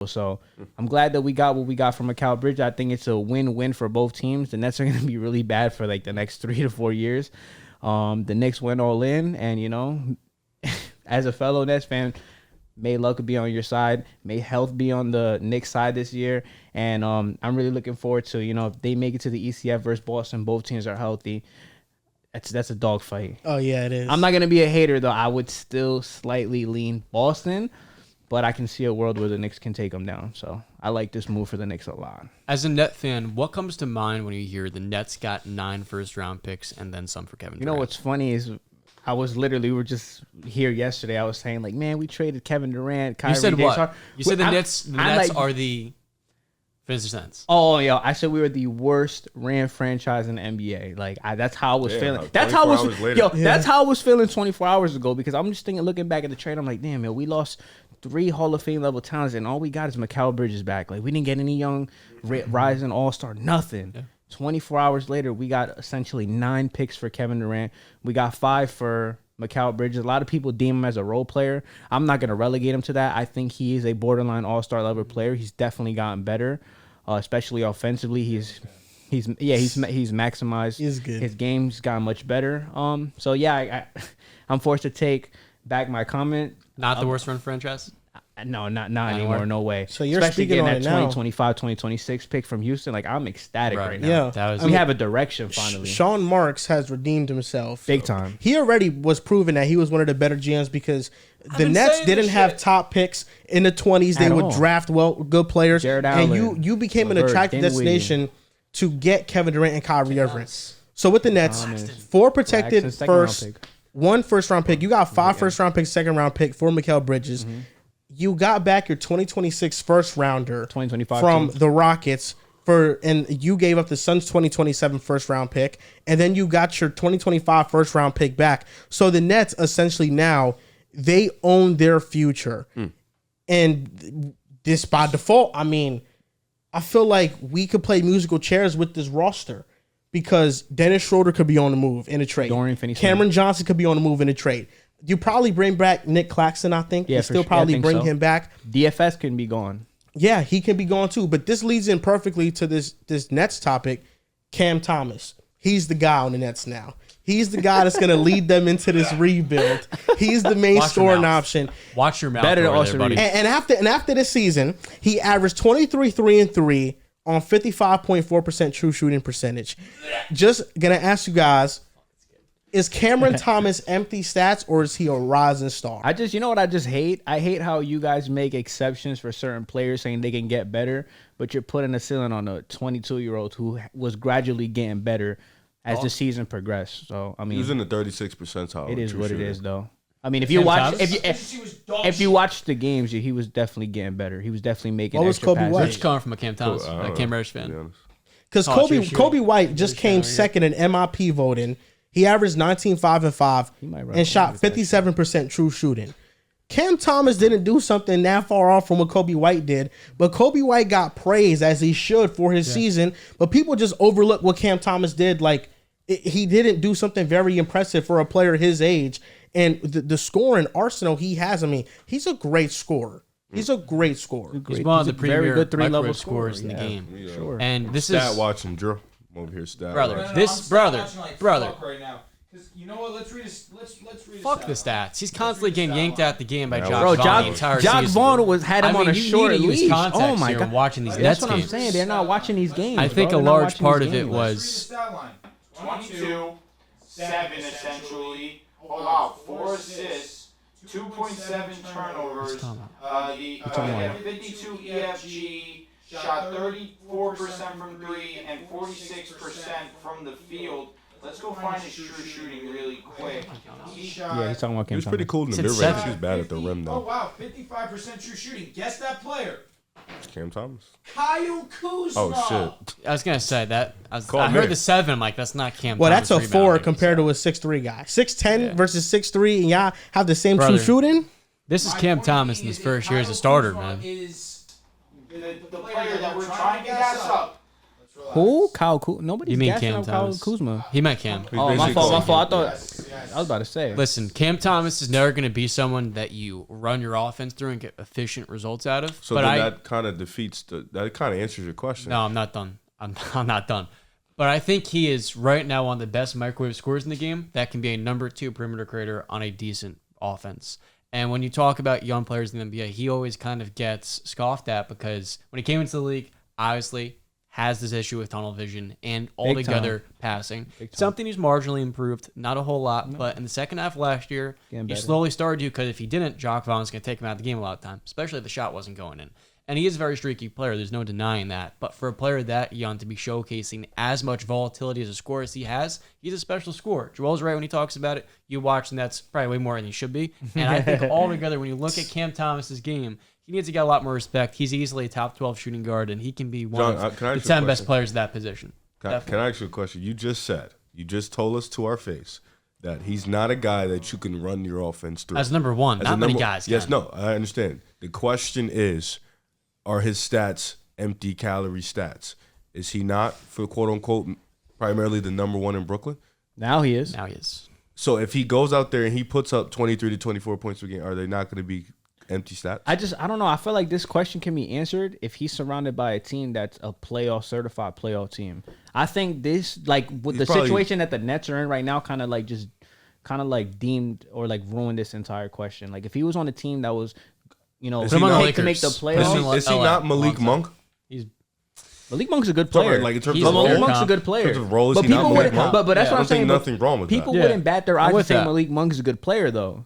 So I'm glad that we got what we got from Mikal Bridges. I think it's a win-win for both teams. The Nets are going to be really bad for like the next 3 to 4 years. The Knicks went all in, and as a fellow Nets fan, may luck be on your side. May health be on the Knicks side this year. And I'm really looking forward to, if they make it to the ECF versus Boston, both teams are healthy. That's a dogfight. Oh, yeah, it is. I'm not going to be a hater, though. I would still slightly lean Boston, but I can see a world where the Knicks can take them down. So I like this move for the Knicks a lot. As a Net fan, what comes to mind when you hear the Nets got 9 first-round picks and then some for Kevin Durant? You know what's funny is we were just here yesterday. I was saying, like, man, we traded Kevin Durant, Kyrie. You said James what? You said the Nets are the... Finish the sentence. Oh, yo, I said we were the worst ran franchise in the NBA. Like, that's how I was feeling. That's how I was. That's how I was feeling 24 hours ago. Because I'm just thinking, looking back at the trade, I'm like, damn, yo, we lost 3 Hall of Fame level talents, and all we got is Mikal Bridges back. Like, we didn't get any young rising All Star, nothing. Yeah. 24 hours later, we got essentially 9 picks for Kevin Durant. We got 5 for Mikal Bridges. A lot of people deem him as a role player. I'm not going to relegate him to that. I think he is a borderline All-Star level player. He's definitely gotten better, especially offensively. He's maximized. He's good. His game's gotten much better. So yeah, I'm forced to take back my comment. Not the worst run franchise. No, not anymore. No way. So you're especially speaking getting on that it now. 2025, 2026 pick from Houston. Like, I'm ecstatic right now. Yeah, we have a direction finally. Sean Marks has redeemed himself big time. He already was proven that he was one of the better GMs because the Nets didn't have top picks in the 20s. They would draft good players, Jared Allen, and you became an attractive destination to get Kevin Durant and Kyrie Irving. So with the Nets, 4 protected first, 1 first-round pick. You got 5 first-round picks, second-round pick for Mikal Bridges. Mm-hmm. You got back your 2026 first-rounder 2025 from the Rockets, and you gave up the Suns' 2027 first-round pick, and then you got your 2025 first-round pick back. So the Nets, essentially now, they own their future. And this by default, I mean, I feel like we could play musical chairs with this roster. Because Dennis Schroeder could be on the move in a trade. Cameron Johnson could be on the move in a trade. You probably bring back Nick Claxton, I think. You still probably bring him back. DFS can be gone. Yeah, he can be gone too. But this leads in perfectly to this Nets topic. Cam Thomas. He's the guy on the Nets now. He's the guy that's going to lead them into this rebuild. He's the main scoring option. Watch your mouth. Better than Austin Reeves. And after this season, he averaged 23, 3, and 3 on 55.4% true shooting percentage. Just going to ask you guys, is Cameron Thomas empty stats or is he a rising star? You know what I just hate? I hate how you guys make exceptions for certain players saying they can get better, but you're putting a ceiling on a 22-year-old who was gradually getting better as the season progressed. So, I mean, he was in the 36th percentile. It is what it is, though. I mean, if you watch the games, he was definitely getting better. He was definitely making extra passes. Where's coming from a Cam Thomas, Cam Reddish fan? Because Kobe White just came second in MIP voting. He averaged 19, 5, and 5 and shot 57% true shooting. Cam Thomas didn't do something that far off from what Kobe White did, but Kobe White got praised as he should for his season, but people just overlook what Cam Thomas did. Like, he didn't do something very impressive for a player his age. And the scoring arsenal he has, I mean, he's a great scorer. He's a great scorer. He's one of the premier good 3-level scorers in the game. Yeah. Sure. And this stat watching, Drew. I'm over here stat brother. watching. Brother. Right now. You know what? Let's read Fuck the stats. He's constantly getting yanked out the game by Jock Vaughn the entire season. Jock Vaughn had him on a short leash. Oh my god! Watching these Nets games. That's what I'm saying. They're not watching these games. I think a large part of it was 22, 7 essentially. Oh wow, 4 assists, 2.7 turnovers. The 52 EFG shot 34% from 3 and 46% from the field. Let's go find his true shooting really quick. He's talking about Cam Thomas. He was pretty cool in the mid-range. He was bad at the rim, though. Oh, wow. 55% true shooting. Guess that player. Cam Thomas. Kyle Kuzma. Oh, shit. I was going to say that. I heard the 7. I'm like, that's not Cam Thomas. Well, that's a 4 compared to a 6'3 guy. 6'10 versus 6'3, and y'all have the same true shooting? This is Cam Thomas in his first year as a starter, man. Is the player that we're trying to gas up. Who? Kyle Kuzma. Nobody's You mean gassing Cam up Kyle Thomas? Kuzma. He meant Cam. Oh, my fault. I thought. Yes. I was about to say. Listen, Cam Thomas is never going to be someone that you run your offense through and get efficient results out of. So but then that kind of defeats that kind of answers your question. No, I'm not done. I'm not done. But I think he is right now one of the best microwave scorers in the game that can be a number 2 perimeter creator on a decent offense. And when you talk about young players in the NBA, he always kind of gets scoffed at because when he came into the league, obviously has this issue with tunnel vision and altogether passing. Something he's marginally improved, not a whole lot, but in the second half of last year, he slowly started to because if he didn't, Jock Vaughn was going to take him out of the game a lot of time, especially if the shot wasn't going in. And he is a very streaky player. There's no denying that. But for a player that young to be showcasing as much volatility as a scorer as he has, he's a special scorer. Joel's right when he talks about it. You watch, and that's probably way more than he should be. And I think altogether, when you look at Cam Thomas's game, he needs to get a lot more respect. He's easily a top 12 shooting guard, and he can be one of the 10 best players at that position. Can I ask you a question? You just told us to our face that he's not a guy that you can run your offense through. As number one, not many guys can. Yes, no, I understand. The question is, are his stats empty calorie stats? Is he not, for quote unquote, primarily the number 1 in Brooklyn? Now he is. So if he goes out there and he puts up 23 to 24 points per game, are they not going to be empty stats? I don't know. I feel like this question can be answered if he's surrounded by a team that's a certified playoff team. I think this, like with the situation that the Nets are in right now, kind of like deemed or like ruined this entire question. Like if he was on a team that was, you know, to make the playoffs. Is he not Malik Monk? Malik Monk's a good player. Like in terms Malik of Monk's a good player. In terms of role, is but he people not Malik Monk? but that's what I'm saying. Nothing wrong with people that. wouldn't bat their eyes and say that. Malik Monk's a good player though.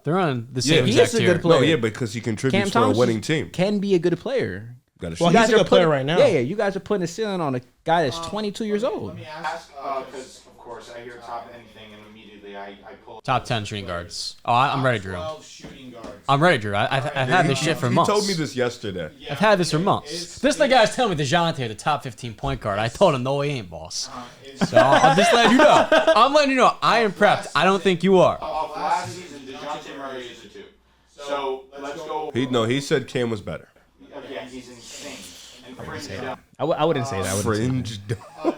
They're on the same he is a good player. No, yeah, because he contributes for a winning team. Can be a good player. Well, he's a good player right now. Yeah, you guys are putting a ceiling on a guy that's 22 years old. Let me ask, because of course I hear top anything and immediately I pull top 10 shooting guards. Oh, I'm ready, Drew. 12 shooting guards. I'm ready, Drew. I've had this shit for months. He told me this yesterday. I've had this for months. This the guy's telling me DeJounte the top 15 point guard. I told him no, he ain't, boss. So I'm just letting you know. I'm letting you know. I am prepped. I don't think you are. Off last season, DeJounte Murray is a 2. So let's go. He said Cam was better. Yeah, he's insane. And I wouldn't say that. Fringe.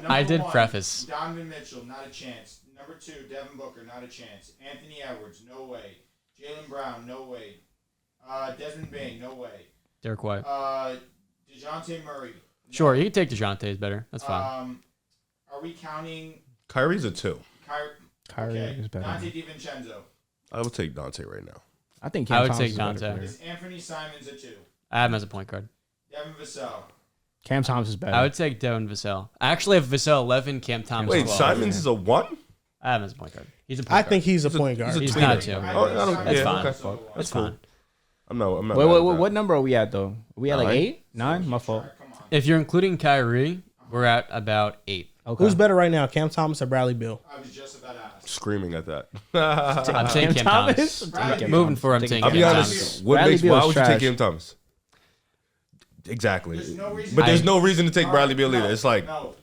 I did preface. Donovan Mitchell, not a chance. Number 2, Devin Booker, not a chance. Anthony Edwards, no way. Jaylen Brown, no way. Desmond Bain, no way. Derek White. DeJounte Murray. No. Sure, you can take DeJounte is better. That's fine. Are we counting Kyrie's a 2. Kyrie is better. Dante DiVincenzo. I would take Dante right now. I think I would Thomas take is a better Dante. player. Is Anthony Simons a 2? I have him as a point guard. Devin Vassell. Cam Thomas is better. I would take Devin Vassell. I actually have Vassell 11, Cam Thomas Wait, 12. Simons is a 1? I have him as a point guard. He's a point I guard. think he's a point guard. He's not 2. That's fine. Okay. That's fine. I'm not. Wait, mad at that. what number are we at though? Are we at like 9? 8, 9? My fault. If you're including Kyrie, we're at about 8. Okay. Who's better right now, Cam Thomas or Bradley Beal? I was just about to ask. Screaming at that. I'm saying Cam Thomas. Bradley Moving Beal. forward, I'm saying I'll Cam be Thomas. honest. Why Bradley Beal is would you take trash. Cam Thomas? Exactly. There's no reason. But there's no reason to take Bradley Beal either. It's like No.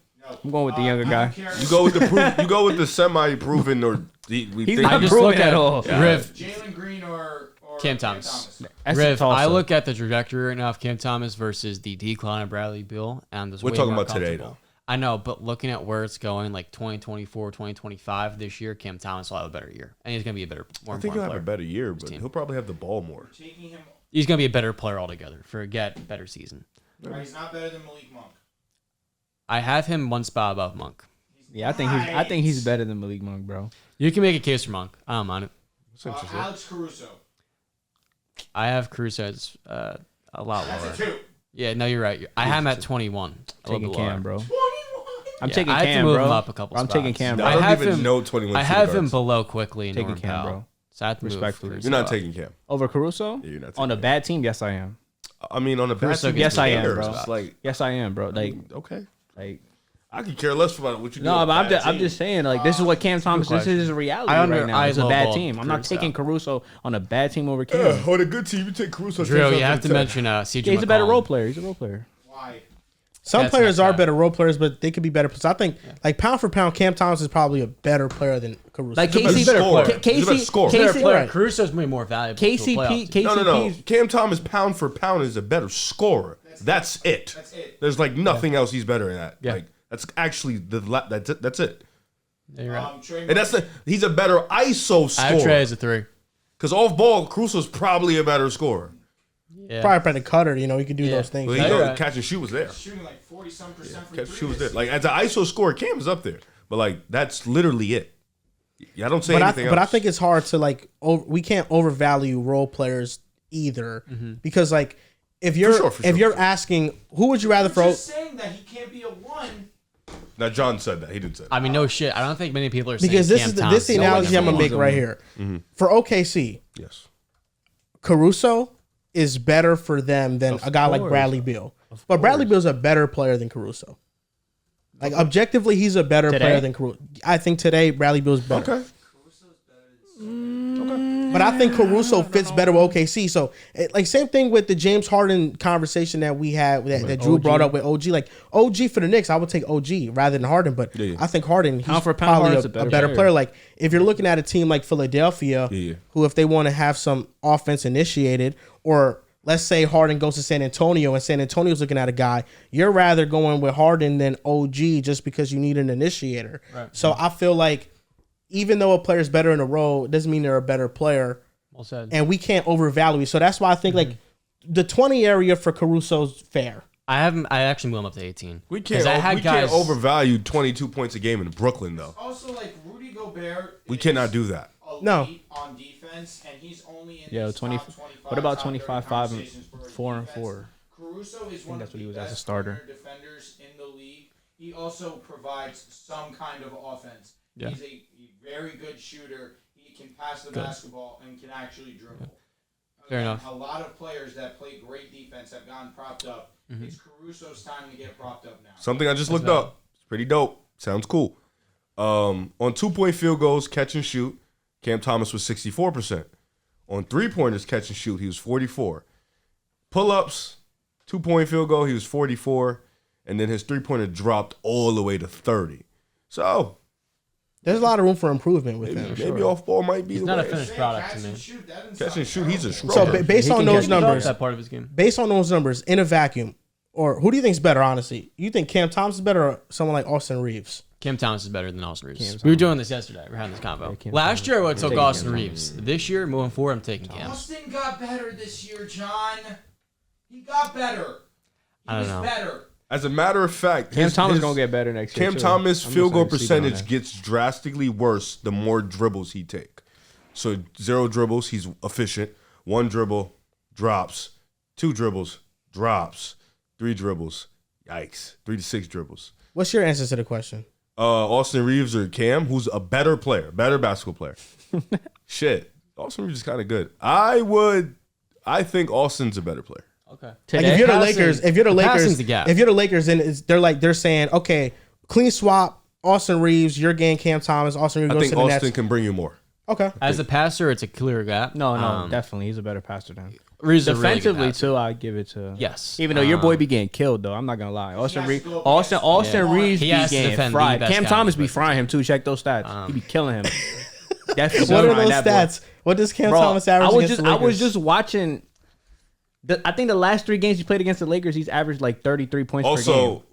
I'm going with the younger guy. you go with the you go with the semi-proven or we He's think not I just proven look at at all. Riv. Jalen Green or Cam Thomas. That's a Riv, toss-up. I look at the trajectory right now of Cam Thomas versus the decline of Bradley Beal, and We're talking about today, though. I know, but looking at where it's going, like 2024, 2025 this year, Cam Thomas will have a better year, and he's going to be a better, more I think he'll important have a player. better year, but team. he'll probably have the ball more. Taking him. He's going to be a better player altogether. Forget better season. He's not better than Malik Monk. I have him one spot above Monk. Yeah, I think he's better than Malik Monk, bro. You can make a case for Monk. I don't mind it. That's interesting. Alex Caruso. I have Caruso as a lot That's lower. a 2. Yeah, no, you're right. I have him at 21. A Taking little bit lower. Cam, bro. 21. I'm Yeah, taking I have Cam, to move bro. him up a couple I'm spots. taking Cam, bro. I don't have even him- know 21 I have him guards. below quickly and Taking Norman Cam, Powell. bro. So I have to move Respectfully. Caruso You're not up. taking Cam. Over Caruso? Yeah, you're not On a taking bad team, yes, I am. I mean, on a bad Caruso team, gets Yes, I am, cares. bro. It's like, Yes, I am, bro. Like, okay. like. I could care less about what you do. No, on but a bad I'm team. just saying, like, this is what Cam Thomas. This is his reality I right now. I It's a bad lowballed team. I'm not Caruso. taking Caruso on a bad team over Cam. On a good team, you take Caruso. Drew, you have to mention CJ Yeah, he's a better McCollum. role player. He's a role player. Why? Some That's players not are bad. better role players, but they could be better. So I think, like pound for pound, Cam Thomas is probably a better player than Caruso. Like He's a KC, better scorer. He's a better KC, scorer. Better KC, player. right. Caruso's way more valuable. to a KCP, playoff team. No. KCP. Cam Thomas, pound for pound, is a better scorer. That's it. That's it. There's like nothing else he's better at. Yeah. Like that's actually that's it. That's it. Yeah, you're right. Trey And he's a better ISO I have Trey scorer. as a 3. Because off ball, Caruso's probably a better scorer. Yeah. Probably better cutter. You know, he could do those things. But Yeah, he you're know right. catch and shoot was there. shooting like 40-some% from Catch three. and shoot was there. Like as an ISO scorer, Cam is up there. But like that's literally it. Yeah, I don't say anything else. But I think it's hard to like. We can't overvalue role players either because like if you're For sure. asking who would you rather You're for just saying that he can't be a 1. Now John said that. He didn't say that. I mean, no shit. I don't think many people are saying because this Cam is the, Thomas this is the analogy I'm gonna make right here for OKC. Yes. Caruso is better for them than Of a guy like course. Bradley Beal. But Bradley Beal's a better player than Caruso. Like objectively, he's a better Today? player than Caruso. I think today Bradley Beal's better. Okay. But I think Caruso fits better with OKC. So, like, same thing with the James Harden conversation that we had that Drew OG. brought up with OG. Like, OG for the Knicks, I would take OG rather than Harden. But Yeah. I think Harden, he's Pound for pound, probably Harden's a a better better player. player. Like, if you're looking at a team like Philadelphia, Yeah. who if they want to have some offense initiated, or let's say Harden goes to San Antonio and San Antonio's looking at a guy, you're rather going with Harden than OG just because you need an initiator. Right. So I feel like even though a player's better in a role, it doesn't mean they're a better player. Well said. And we can't overvalue. So that's why I think like the 20 area for Caruso's fair. I actually moved him up to 18. We 'Cause can't. I had We can't guys- overvalue 22 points a game in Brooklyn though. Also, like Rudy Gobert. We is cannot do that. elite No. on defense, and he's only in Yo, these 20 top 25. what about top 25, 30 5, and conversations for 4 and defense. 4? Caruso is one of that's what the he was as a best starter. perimeter defenders in the league. He also provides some kind of offense. Yeah. He's a very good shooter. He can pass the basketball and can actually dribble. Fair Again, enough. A lot of players that play great defense have gotten propped up. It's Caruso's time to get propped up now. Something I just looked up. It's pretty dope. Sounds cool. On 2-point field goals, catch and shoot, Cam Thomas was 64%. On 3-pointers, catch and shoot, he was 44. Pull-ups, 2-point field goal, he was 44. And then his 3-pointer dropped all the way to 30. So There's a lot of room for improvement with him. maybe off ball might be He's the not a way. finished product to Catch me. and shoot, that doesn't Catch sound and shoot, he's a terrible. So stroker. based He on can those get- numbers, That part of his game. based on those numbers in a vacuum, or who do you think's better? Honestly, you think Cam Thomas is better, or someone like Austin Reeves? Cam Thomas is better than Austin Reeves. Cam We were Thomas. doing this yesterday. We are having this convo. Cam Last Thomas. year, I would have took taking Austin Cam Reeves. This year, moving forward, I'm taking Cam. Austin got better this year, John. He got better. He I don't was know. better. As a matter of fact, Cam Thomas gonna get better next year. Cam too. Thomas' I'm just field goal not sleeping on percentage that. gets drastically worse the more dribbles he take. So 0 dribbles, he's efficient. 1 dribble, drops. 2 dribbles, drops. 3 dribbles, yikes. 3 to 6 dribbles. What's your answer to the question? Austin Reeves or Cam, who's a better player, better basketball player. Shit, Austin Reeves is kind of good. I think Austin's a better player. Okay. Like Today? if you're the Passing- Lakers, if you're the passing's Lakers, the gap. if you're the Lakers, then they're saying, okay, clean swap, Austin Reeves, you're getting Cam Thomas, Austin Reeves I goes think to the Austin Nets. can bring you more. Okay, As a passer, it's a clear gap. No, definitely he's a better passer than him. Reeves is a really good Defensively passer. too, I give it to. Yes. Even though your boy be getting killed though, I'm not gonna lie. Austin has Reeves, to go up Austin against Reeves He be has to getting defend the fried. best Cam guy Thomas in be the frying him too. Check those stats. He be killing him. Definitely what are frying those that boy. stats? What does Cam Bro, Thomas average against the I Lakers? was just watching. I think the last 3 games he played against the Lakers, he's averaged like 33 points per game. Also,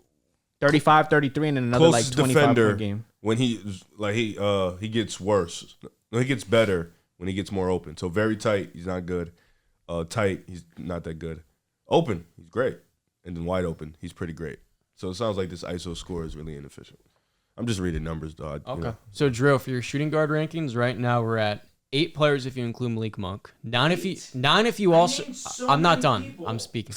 35, 33, and then another like closest 25 defender per game. when he gets worse. No, he gets better when he gets more open. So very tight, he's not good. Tight, he's not that good. Open, he's great. And then wide open, he's pretty great. So it sounds like this ISO score is really inefficient. I'm just reading numbers, dog. Okay. So, Drew, for your shooting guard rankings, right now we're at 8 players if you include Malik Monk. 9 if you also. named so I'm not many done. people. I'm speaking.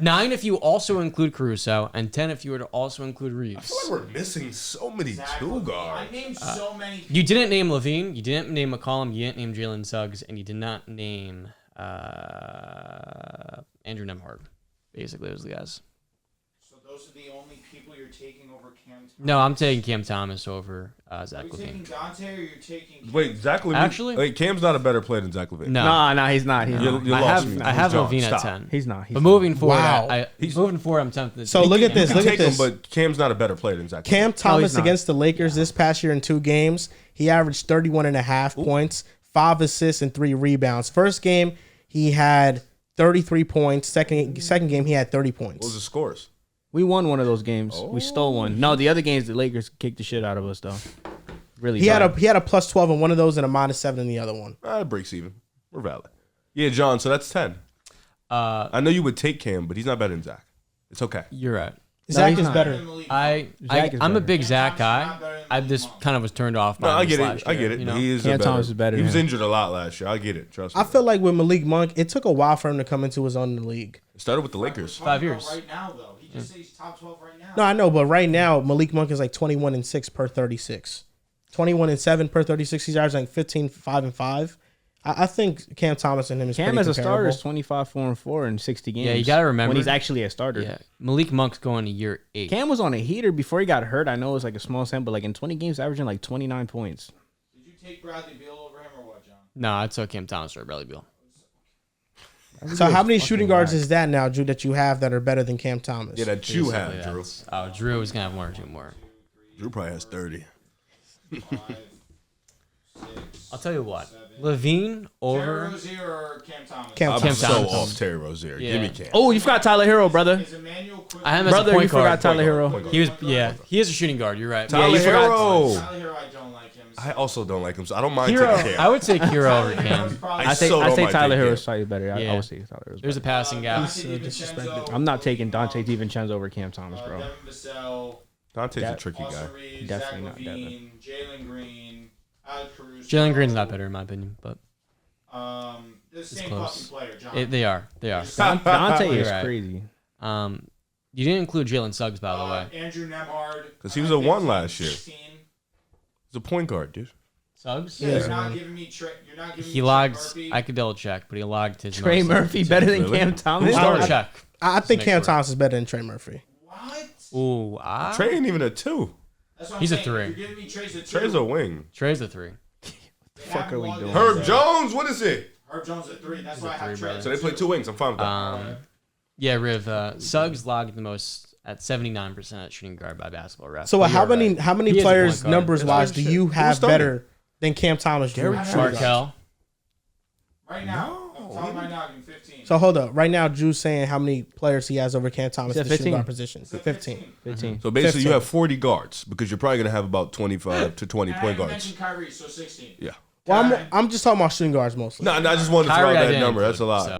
9 if you also include Caruso, and 10 if you were to also include I Reeves. feel like we're missing so many Exactly. two guards. I named so many. You didn't name Levine, you didn't name McCollum, you didn't name Jalen Suggs, and you did not name Andrew Nemhard. Basically, those are the guys. So those those are the only people you're taking over Cam Thomas? No, I'm taking Cam Thomas over Zach Are you taking LaVine. Dante or you're taking Cam? Wait, Zach LaVine. Actually- wait, Cam's not a better player than Zach LaVine. No, Nah, he's not. He's You, not. you I lost have me. I have John, LaVine at stop. 10. He's not. But moving forward, Wow. moving forward, I'm tempted. So look at this. You Look can at take this. him, but Cam's not a better player than Zach. Cam Thomas not. against the Lakers this past year in 2 games, he averaged 31.5 points, 5 assists, and 3 rebounds. First game, he had 33 points. Second game, he had 30 What was points. the scores? We won one of those games. We stole one. No, the other games the Lakers kicked the shit out of us though. Really. He had bad. a plus 12 in one of those and a minus 7 in the other one. It breaks even. We're valid. Yeah, John. So that's 10. I know you would take Cam, but he's not better than Zach. It's okay. You're right. Zach he's is not. better. I'm better. a big Zach Thomas is guy. not better than I Malik just Monk. kind of was turned off by No, I him get last it. I year, get it. you know? He is Cam a better. Thomas is better He was than him. injured a lot last year. I get it. Trust me. I feel like with Malik Monk, it took a while for him to come into his own in the league. It started with the Lakers. 5 years. Right now, though, he just said he's top 12 right now. No, I know, but right now, Malik Monk is like 21-6 per 36. 21-7 per 36. He's averaging like 15, 5 and 5. I think Cam Thomas and him is Cam pretty as a starter comparable. is 25, 4 and 4 in 60 games. Yeah, you gotta remember- when he's actually a starter. Yeah, Malik Monk's going to year 8. Cam was on a heater before he got hurt. I know it was like a small sample, but like in 20 games, averaging like 29 points. Did you take Bradley Beal over him or what, John? No, I took Cam Thomas or Bradley Beal. So how many shooting guards is that now, Drew, that you have that are better than Cam Thomas? Yeah, that you have, Basically, Drew. Drew is gonna have 1 or 2 more. Drew probably has 30. 5, 6. I'll tell you what, Levine Terry over. Rozier or Cam Thomas? Cam I'm Cam so Thomas. off Terry Rozier. Yeah. Give me Cam. Oh, you forgot Tyler Hero, brother. Is Emmanuel Quigley? I have him as Brother, a point you forgot guard. Tyler Hero. Point guard. He was, yeah, he is a shooting guard. You're right. Tyler you forgot- Hero. Tyler Hero, I don't like him. I also don't like him, so I don't mind Hero, taking Cam. I would take Hero over Tyler Hero's Cam. probably- I I so don't say mind Tyler taking Hero Cam. is slightly better. I Yeah. would say Tyler Hero's There's a better. passing gap. Dante DiVincenzo, I'm not taking Dante Devin DiVincenzo over Cam Thomas, bro. Vassell, Dante's a That- tricky guy. Austin Reeves, Definitely Zach not Devin. Levine, Jalen Green, Alex Caruso. Jalen Green's not better in my opinion, but The same close. fucking player, John. they are. They are. Dante is You're right. crazy. You didn't include Jalen Suggs, by the way. Andrew Nemhard. 'Cause he was a 1 last year. 16. He's a point guard, dude. Suggs? Yeah, Yeah. you're not giving me Trey. You're not giving He me logged. Trey Murphy. I could double check, but he logged his. Trey most Murphy better than Really? Cam Thomas. Double I- check. I think Make Cam sure. Thomas is better than Trey Murphy. What? Ooh, Trey ain't even a 2. That's what He's a I'm saying. 3. You're giving me Trey's a 2. Trey's a wing. Trey's a 3. fuck are we doing? Herb Jones, what is it? Herb Jones at 3. That's He's why a I have 3, Trey. brother. So they play 2 wings. I'm fine with that. Yeah, Riv. Suggs logged the most at 79% at shooting guard by Basketball Reference. So how many He is a players point guard. numbers wise do you have starting? better than Cam Thomas? Drew? Markel. Right now, I'm talking right now, I'm 15. So hold up. Right now, Drew's saying how many players he has over Cam Thomas He in said the shooting 15. guard position. 15. 15. So basically, 15. you have 40 guards because you're probably going to have about 25 to 20 And I point haven't guards. mentioned Kyrie, so 16. Yeah. Well, I'm just talking about shooting guards mostly. No, I just wanted to throw Kyrie, out I that didn't number. That's a include, lot. so.